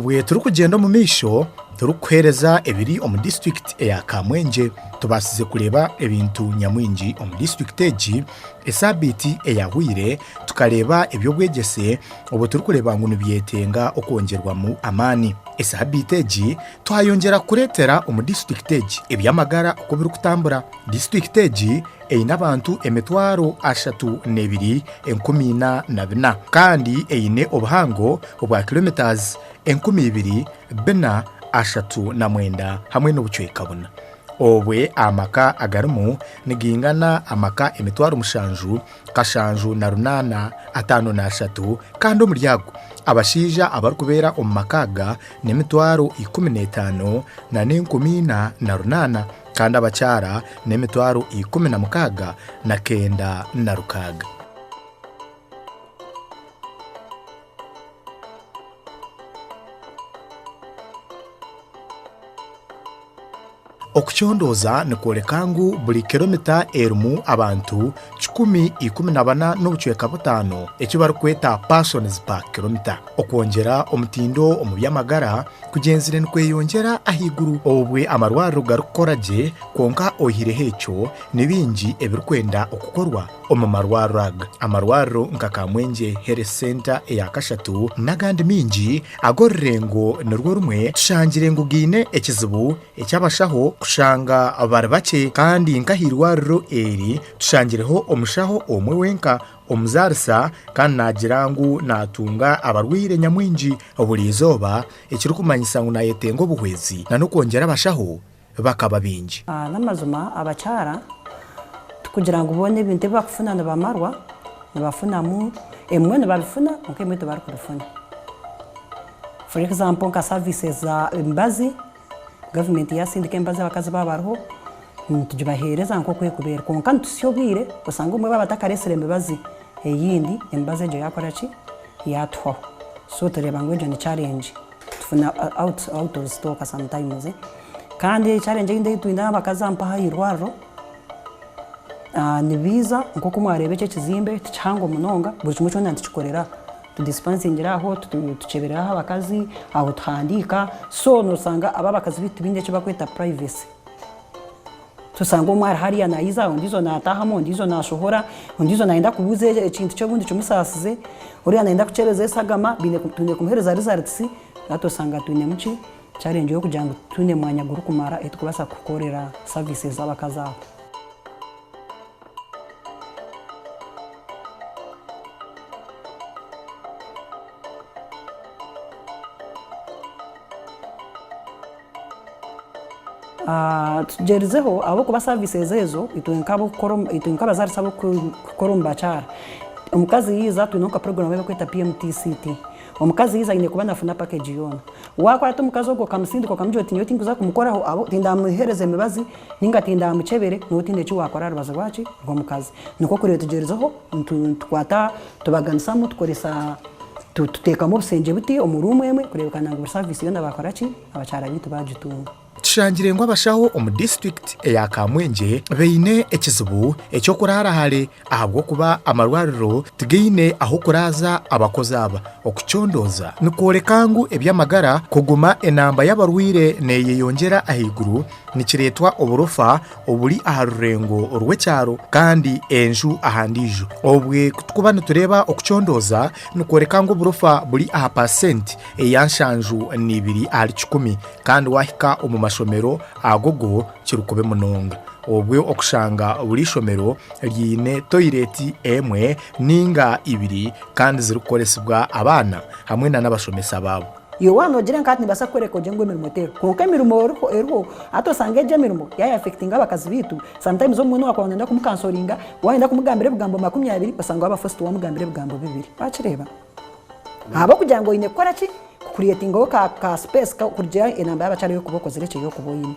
obwe turi kugenda mu misho turi kuhereza ebiri omu district ya Kamwenge tubasize kureba ebintu nyamwingi omu district egi esabiti eyahwire tukareba ebyobwegese obo turi kureba ngo nibyetenga okongerwa mu amani esabiti egi twayongera kuretera omu district egi Eby'amagara uko biri kutambura district egi eyina abantu emitwaro 32,140 kandi eyine obuhango obwa kilometers 2,439 hamwe n'obucweka buna obwe amaka agarimu nigingana amaka emitwaro 7,583 kandi omuryago abashija abarikubera omu makaga n'emitwaro 15,118 kandi abakyara n'emitwaro 16,906. Okuchondoza nikoreka ngu buli kilomita erimu abantu 114 n'obucweka butano ekyo barikweta persons per kilometer. Okwongera omutindo omu by'amagara kugenzire nikweyongera ahiguru obwe amarwariro garikukora gye konka ohireho ekyo nibingi ebirikwenda okukorwa omu marwariro aga. Amarwariro nka Kamwenge Health Center eya Kashatu n'agandi mingi agorrengo nirwo rumwe tushangire ngu gine ekizibu ekyabashaho kushanga abari bake kandi nkahirwariro eri tushangireho omushaho omwe wenka omuzarisa kandi nagira ngu natunga abarwire nyamwingi obuli izooba ekiri kumanyisa ngu nayetenga obuhwezi na n'okwongera abashaho bakaba bingi. N'amazima abakyara kugira ngo ubone ibintu bakufuna nibamarwa nibafunamu emwe nibabifuna nko emwe tibarikubifuna. For example nka services za embazi government yasindika embazi abakazi babariho tugibahereza nko kwekubera konka ntusyobire usanga umwe babatakarесere embazi eyindi embazi ejo yakora ki yatwaho so tureba ngo ejo ni challenge tufuna out of stock sometimes kandi challenge inde twinda abakazi ampaha irwaro nibiza nko kumwarebe cyo kizimbe cyangwa munonga buri kimwe cyose ntikikorera tudispensingira aho tucebera abakazi aho thandika so nosanga aba bakazi bitu binde cyo bakweta privacy tusanga umwari hariya nayiza undizo natahamo undizo nashohora undizo naenda kubuze ikintu cyo bundi cyumusasize uriya naenda kucereza esagama bine tunye kumuhereza results atosanga tunye muci challenge yo kugira ngo tune mwanya guru kumara etukubasa kukorera services abakaza. Tugerizeho abo kuba services ezo itunkaba bazarisa abo kukoromba cyara omukazi yiza tunoka program yo kweta PMTCT omukazi yiza ine kuba nafuna package yona wakora tumukazi ogo kamusindiko kamujyo tinyo tinguza kumukoraho abo tindamuhereze mibazi ninga tindamucebere notinde cyo wakora rubaza rwaci ngo mukazi niko kuri tugerizeho tukwata tubaganisamo tukoresa tutekamo busenje buti omurumu emwe kurebekana ngo service yona bakora ki abacyara bitu bajitunga. Tushangire ngo abashaho omu district eya Kamwenge beine ekizibu ekyo kurara hale ahabwo kuba amarwariro tigine aho kuraza abakozi aba okuchondoza nikoreka ngu Eby'amagara kuguma enamba y'abarwire neyeyongera ahiguru nikiretwa oburofa obuli aharurengo orwecyaro kandi enju ahandijo obwe kutukuba nitureba okuchondoza nikoreka ngu oburofa buli aha percent eyanshanju 2 kandi wahika omu mashomero agogo kirukube munonga obwe okushanga buri shomero ryine toilet emwe ninga 2 kandi zirikoresibwa abana hamwe n'abashomesa babo. Yo wano gira nkati nibasa kwereka ojengo mirimo tero konka mirimo eriho atosanga je mirimo ya affecting abakazi bitu sometimes omuntu akwanda kumukansoringa wenda kumugambire bugambo 20 basanga aba first wa mugambire bugambo 2 bacireba abo kugira ngo ine kora ki creating ka space ka kurya enamba y'abacyari yo kuboko zireke yo kuboyine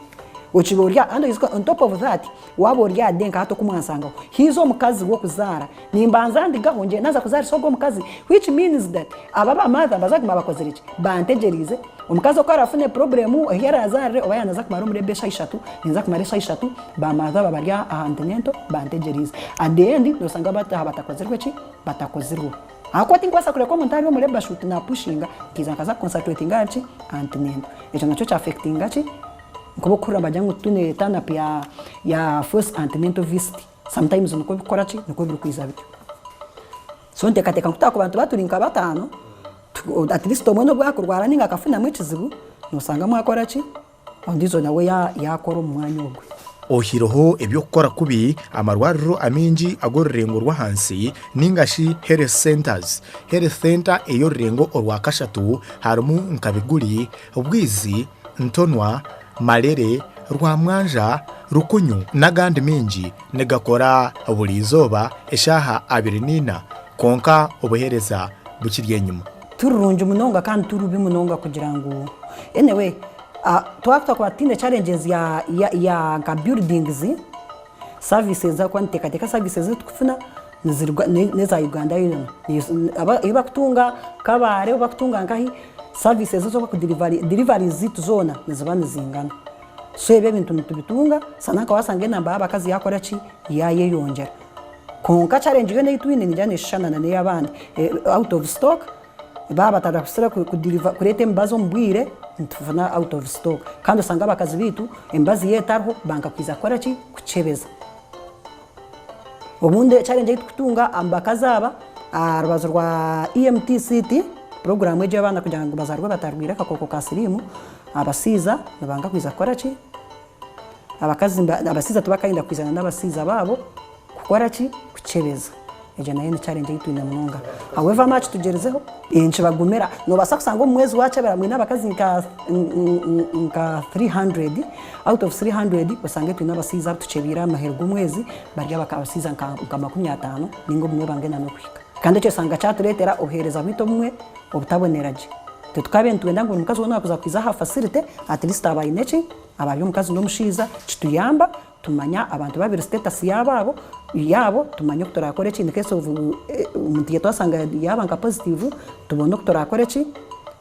uchiboria and is on top of that waboria denka hato kumwansanga hizo mukazi wo kuzara nimbanza ndiga honje naza kuzara sogo mukazi which means that ababa mother bazakuma bakozereke bantegerize omukazi okara afune problemu yara azare obayana zakumara muri besha 3 ninza kumara 3 ba mother babarya ahantenento bantegerize at the end dosanga batakozerwe ki batakozerwe akwati nkwasa kule ko muntari wo mureba shoot na pushinga kiza kaza concentrating ngachi antinendo ejo nacho cha affecting ngachi ngobo kura bajangu tune tana pia ya first antinento visit sometimes nuko bikora chi nuko birukwiza bityo so ntekateka nkuta ku bantu baturinka batano at least omono bwakurwara ninga kafuna mwichizibu nosanga mwakora chi ondizo nawe yakora umwanya ogwe ohiroho ebyo gukora kubi amarwariro amingi agorrengo rwa hansi ningashi health centers health center eyo rengo orwa kashatu harimu nkabiguri ubwizi ntonwa marere rwamwanja rukunyu nagandi mingi negakora bulizoba eshaha 24 konka obuhereza bukirye nyuma turunje munonga kandi turubi munonga kugira ngo anyway twakta kwa tine challenges ya ka buildings services za kwanteka services tukufuna neza Uganda yino iba kutunga kabare uba kutunga ngahi services zo ku delivery zitu zona nezabana zingana so ebe bintu tubitunga sana kwa wasange namba abakazi yakora chi yaye yongera konka challenge yo neitwine njane shana na yabandi out of stock baba tarakusira ku deliver kurete mbazo mbwire ntufana out of stock kandi usanga abakazi bitu embazi yetarho banka kwiza kora chi kuchebeza omunde challenge yitukutunga ambakazaba arubazo rwa EMTCT program eje abana kugira ngo bazarwe batarwira kakoko kasirimu abasiza nabanga kwiza kora chi abakazi abasiza tubakainda kwizana n'abasiza babo kukora chi kuchebeza eje nayo ni challenge yitu ina munonga however much tugerezeho enche bagumera no basakusanga umwezi wacha baramwina abakazi nka 300 out of 300 basange twina basiza tuchebira amahergo umwezi barya bakabasiza nka 50 ningo mwe bangena no kwika kandi cyo sanga cyaturetera ohereza bito mwe obutaboneraje tukabentu wenda ngo umukazi wona kuza kwiza ha facility at least abayineci abayo umukazi no mushiza kituyamba tumanya abantu babiri status yabo tumanya kutorakore chi in case of umutiye twasanga yaba nka positive tubona kutorakore chi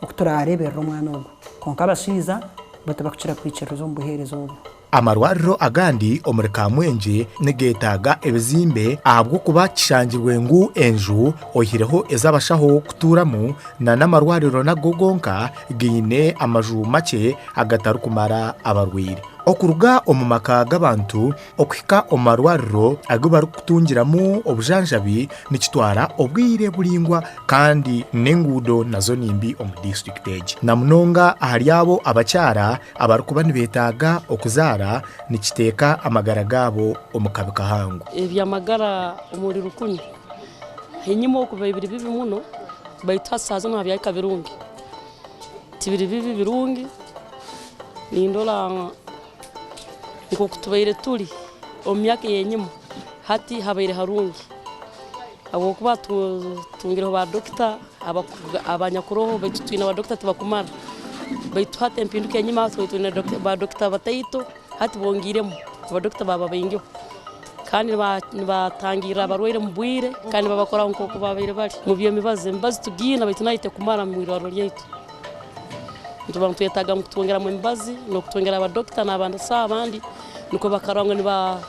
okutorarebera umwana ogo konka bashiza batabakira kwicero zo mbuherezo amarwariro agandi omuri Kamwenge negetaga ebizimbe ahabwo kuba kishangirwe ngu enju ohireho ezabashaho kuturamu na namarwariro nagogonka gine amaju make agatarukumara abarwire okuruga omumaka g'abantu okuhika omarwariro agobaru kutungiramu obujanjabi nikitwara obwire bulingwa kandi n'engudo nazo nimbi omu district age namunonga ahari abo abakyara abarukuba nibetaga okuzara nikiteeka amagara gabo omukabi kahangu Eby'amagara omuri rukunyu henyimo okuba ibiri bibi muno baitasaza no abyaka birungi tibiri bibi birungi nindola niko kutubaire tuli omyaka yenyimo hati habaire harungi abo kuba tungiro ba doctor abanyakuroho betutwina ba doctor tubakumara baituhate empinduke yenyima twitwina ba doctor bataito hati bongiremo ba doctor baba bayingyo kandi batangira barwire mubwire kandi babakora nko kubabaire bali mu byo mibaze mbazi tugina baitunayite kumara mu irwaro ryetu ntubantu yetaga mutongera mu mbazi no kutongera aba doctor n'abandi sabandi nuko bakarangwa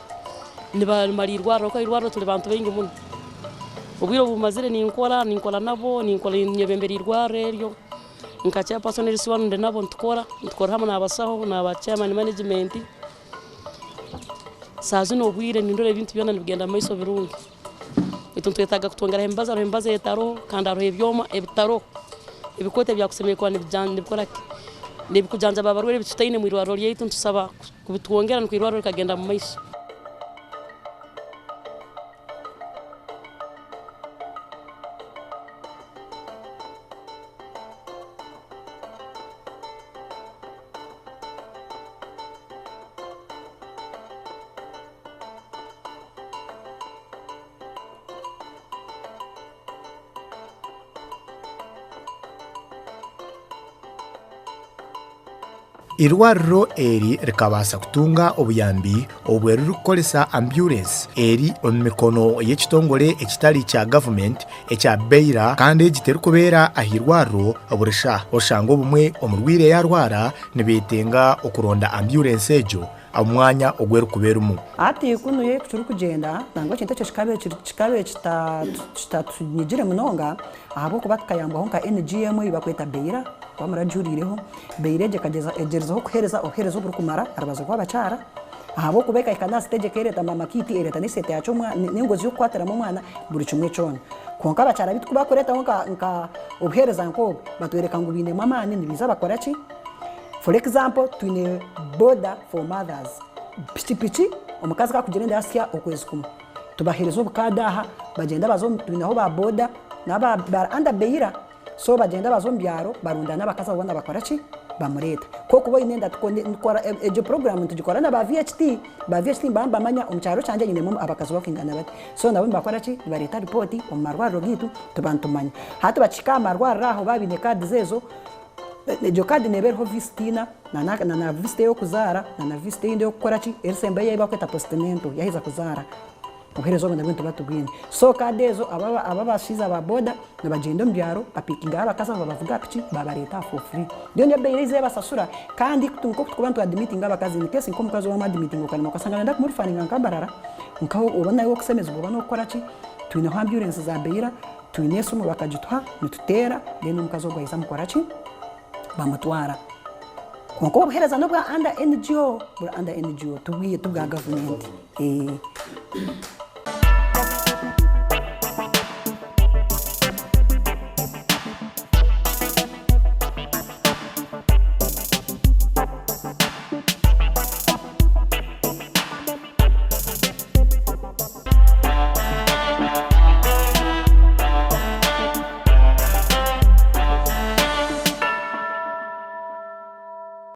niba marirwaro ko irwaro tuli bantu bengi muno ubwiro bumazire ninkola nabo ninkola nyebembera irwaro eryo nkacha personal siwande nabo ntukora hamwe n'abasaho n'aba chairman management sazi no bwire nindore ibintu byona nibigenda maiso birungi ituntu yetaga kutongera embaza yetaro kandi aro ebyoma ebitaro ibikote bya kusemekwa nibijanje bikora nibikujanja babarwere bitutaine mu irwaro ryetu ntusaba kubitwongera no kwirwaro kagenda mu maiso irwariro eri rikabasa kutunga obuyambi obweru rukolesa ambulance eri omikono y'ekitongole ekitali kya government ekya Beira kandi giteru kubera ahirwariro oburisha oshanga obumwe omurwire yarwara nibetenga okuronda ambulance ejo amwanya ogweru kuberumu ati kunuye kuchuru kugenda nangwa kintu cyo kikabe kitatunyigire munonga abo kuba tukayamba honka NGM ibakweta beira bamurajurireho beire je kageza egerezaho kuhereza oherezo buri kumara arabaza kwa bacara abo kubeka ikana stage kereta mama kiti ereta ni sete yacho ningozi yo kwatera mu mwana buri chumwe chona konka bacara bitu kubakoreta honka nka ohereza nko batwereka ngo bine mama ni biza bakora ki. For example, twine border for mothers. Pichi omukazi kakugenda asya okwezi kumwe. Tubaherezo bukadaha bagenda bazo twinaho ba border naba anda beira. So bagenda bazo mbyaro barunda nabakaza babona bakora ki bamureta. Koko bo inenda tukora eje program tujikora na ba VHT bamba manya omucyaro cyanje nyine mu abakazi bakingana bati. So nabo bakora ki bareta report mu marwaro gitu tubantumanya. Hatu bachika marwaro raho babine kadi zezo ejo kadi neberho vistina na viste yo kuzara na viste inde yo gukora ki erisembe yayi bakweta postamento yahiza kuzara oherezo bana bintu batubwine so kadezo aba bashiza ba boda nabagenda mbyaro bapikinga abakaza bavuga ki babareta for free ndio nyo beirize basasura kandi tunko kubantu admitting abakazi ni kesi nkomukazi wa admitting ukanima kasanga nda kumurifaninga nkambarara nkaho ubona yo kusemeza ubona ukora ki twine ambulance za beira twine sumu bakajitwa nitutera deno mukazo gwaisa mukora ki bamutwara konko buhereza no bwa under NGO tuwiye tubwa government